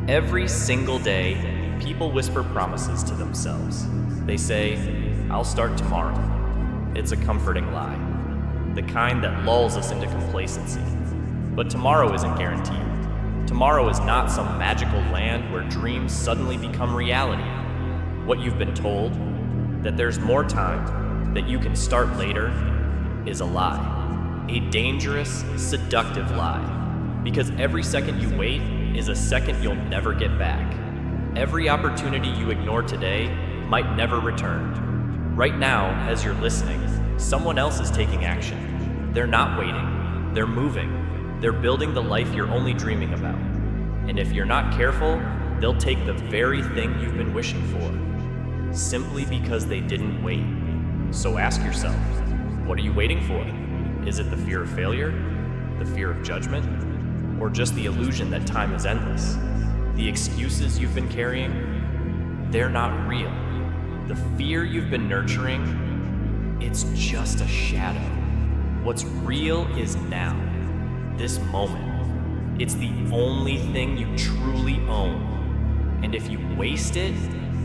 Every single day, people whisper promises to themselves. They say, "I'll start tomorrow." It's a comforting lie, the kind that lulls us into complacency. But tomorrow isn't guaranteed. Tomorrow is not some magical land where dreams suddenly become reality. What you've been told, that there's more time, that you can start later, is a lie. A dangerous, seductive lie. Because every second you wait is a second you'll never get back. Every opportunity you ignore today might never return. Right now, as you're listening, someone else is taking action. They're not waiting, they're moving. They're building the life you're only dreaming about. And if you're not careful, they'll take the very thing you've been wishing for, simply because they didn't wait. So ask yourself, what are you waiting for? Is it the fear of failure? The fear of judgment? Or just the illusion that time is endless? The excuses you've been carrying, they're not real. The fear you've been nurturing, it's just a shadow. What's real is now, this moment. It's the only thing you truly own. And if you waste it,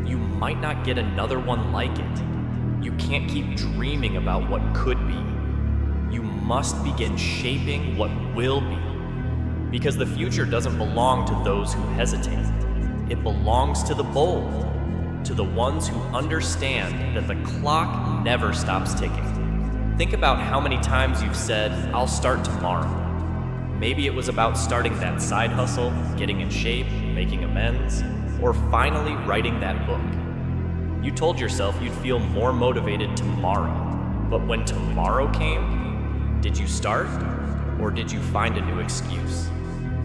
you might not get another one like it. You can't keep dreaming about what could be. You must begin shaping what will be. Because the future doesn't belong to those who hesitate. It belongs to the bold, to the ones who understand that the clock never stops ticking. Think about how many times you've said, "I'll start tomorrow." Maybe it was about starting that side hustle, getting in shape, making amends, or finally writing that book. You told yourself you'd feel more motivated tomorrow, but when tomorrow came, did you start, or did you find a new excuse?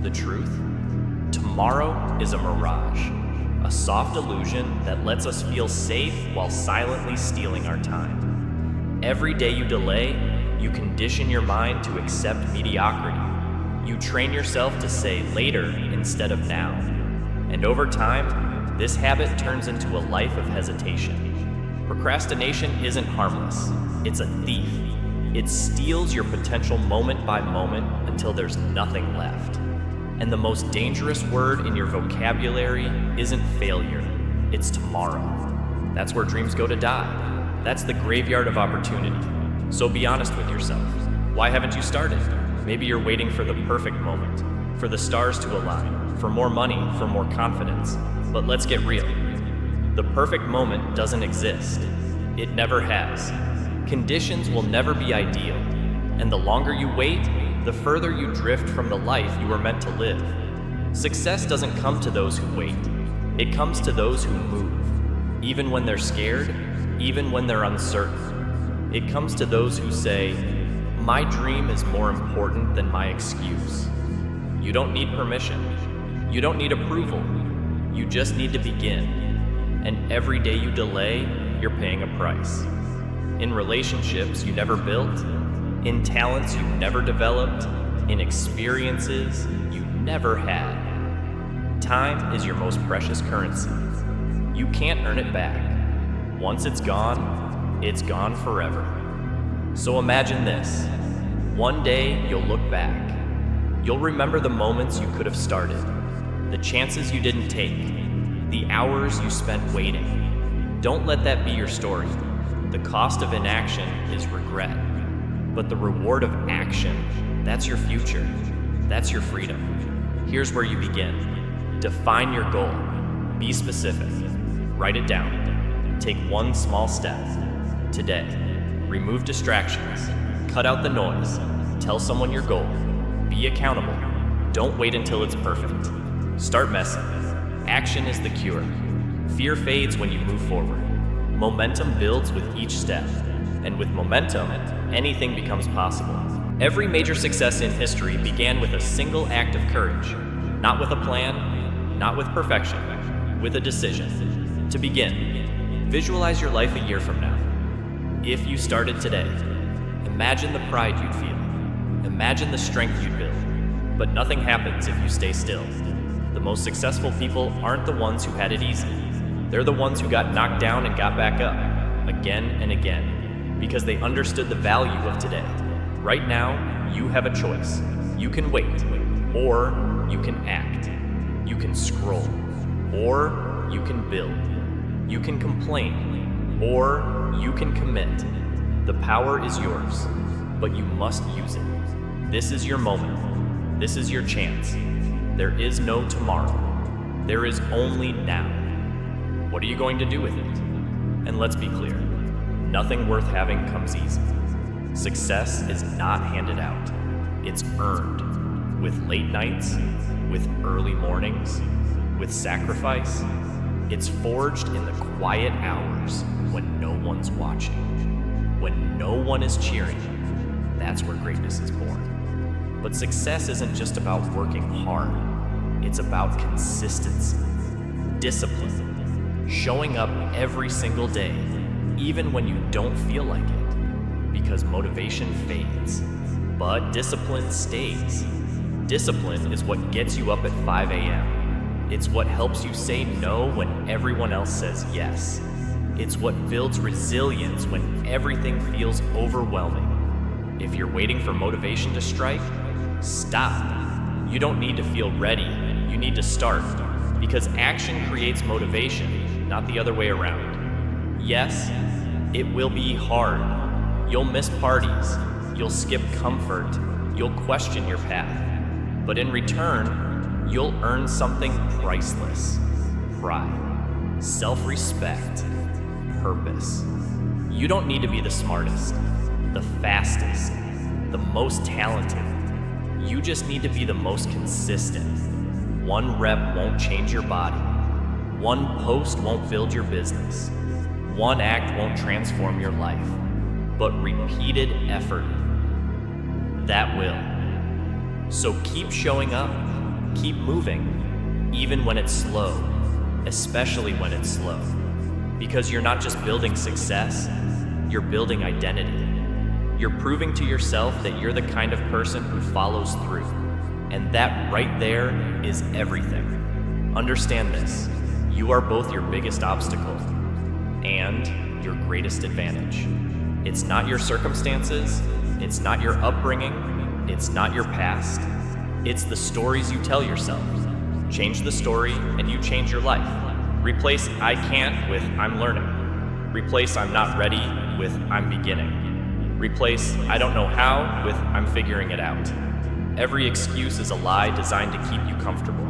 The truth? Tomorrow is a mirage, a soft illusion that lets us feel safe while silently stealing our time. Every day you delay, you condition your mind to accept mediocrity. You train yourself to say later instead of now. And over time, this habit turns into a life of hesitation. Procrastination isn't harmless, it's a thief. It steals your potential moment by moment until there's nothing left. And the most dangerous word in your vocabulary isn't failure, it's tomorrow. That's where dreams go to die. That's the graveyard of opportunity. So be honest with yourself. Why haven't you started? Maybe you're waiting for the perfect moment, for the stars to align, for more money, for more confidence. But let's get real. The perfect moment doesn't exist. It never has. Conditions will never be ideal. And the longer you wait, the further you drift from the life you were meant to live. Success doesn't come to those who wait. It comes to those who move. Even when they're scared, even when they're uncertain. It comes to those who say, "My dream is more important than my excuse." You don't need permission. You don't need approval. You just need to begin. And every day you delay, you're paying a price. In relationships you never built, in talents you never developed, in experiences you never had. Time is your most precious currency. You can't earn it back. Once it's gone forever. So imagine this. One day you'll look back. You'll remember the moments you could have started, the chances you didn't take, the hours you spent waiting. Don't let that be your story. The cost of inaction is regret. But the reward of action, that's your future. That's your freedom. Here's where you begin. Define your goal. Be specific. Write it down. Take one small step. Today, remove distractions. Cut out the noise. Tell someone your goal. Be accountable. Don't wait until it's perfect. Start messy. Action is the cure. Fear fades when you move forward. Momentum builds with each step. And with momentum, anything becomes possible. Every major success in history began with a single act of courage. Not with a plan, not with perfection, with a decision. To begin, visualize your life a year from now. If you started today, imagine the pride you'd feel. Imagine the strength you'd build. But nothing happens if you stay still. The most successful people aren't the ones who had it easy. They're the ones who got knocked down and got back up, again and again, because they understood the value of today. Right now, you have a choice. You can wait, or you can act. You can scroll, or you can build. You can complain, or you can commit. The power is yours, but you must use it. This is your moment. This is your chance. There is no tomorrow. There is only now. What are you going to do with it? And let's be clear, nothing worth having comes easy. Success is not handed out. It's earned. With late nights, with early mornings, with sacrifice. It's forged in the quiet hours when no one's watching, when no one is cheering. That's where greatness is born. But success isn't just about working hard. It's about consistency, discipline, showing up every single day, even when you don't feel like it, because motivation fades, but discipline stays. Discipline is what gets you up at 5 a.m. It's what helps you say no when everyone else says yes. It's what builds resilience when everything feels overwhelming. If you're waiting for motivation to strike, stop. You don't need to feel ready. You need to start, because action creates motivation, not the other way around. Yes, it will be hard. You'll miss parties. You'll skip comfort. You'll question your path. But in return, you'll earn something priceless: pride, self-respect, purpose. You don't need to be the smartest, the fastest, the most talented. You just need to be the most consistent. One rep won't change your body. One post won't build your business. One act won't transform your life. But repeated effort, that will. So keep showing up, keep moving, even when it's slow, especially when it's slow. Because you're not just building success, you're building identity. You're proving to yourself that you're the kind of person who follows through. And that right there is everything. Understand this: you are both your biggest obstacle and your greatest advantage. It's not your circumstances, it's not your upbringing, it's not your past. It's the stories you tell yourself. Change the story and you change your life. Replace "I can't" with "I'm learning." Replace "I'm not ready" with "I'm beginning." Replace "I don't know how" with "I'm figuring it out." Every excuse is a lie designed to keep you comfortable.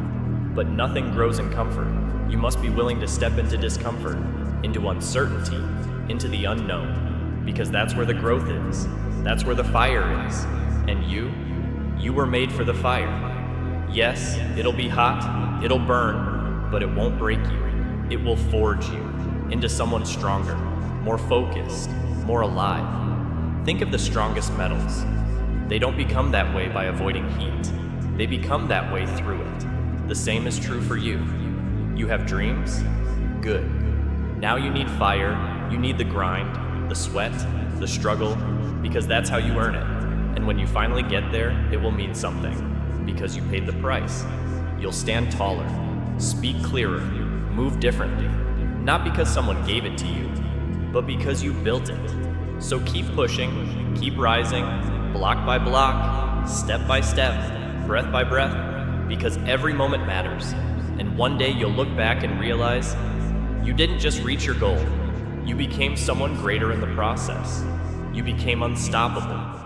But nothing grows in comfort. You must be willing to step into discomfort, into uncertainty, into the unknown. Because that's where the growth is. That's where the fire is. And you were made for the fire. Yes, it'll be hot, it'll burn, but it won't break you. It will forge you into someone stronger, more focused, more alive. Think of the strongest metals. They don't become that way by avoiding heat. They become that way through it. The same is true for you. You have dreams? Good. Now you need fire, you need the grind, the sweat, the struggle, because that's how you earn it. And when you finally get there, it will mean something, because you paid the price. You'll stand taller, speak clearer, move differently, not because someone gave it to you, but because you built it. So keep pushing, keep rising, block by block, step by step, breath by breath, because every moment matters. And one day you'll look back and realize you didn't just reach your goal. You became someone greater in the process. You became unstoppable.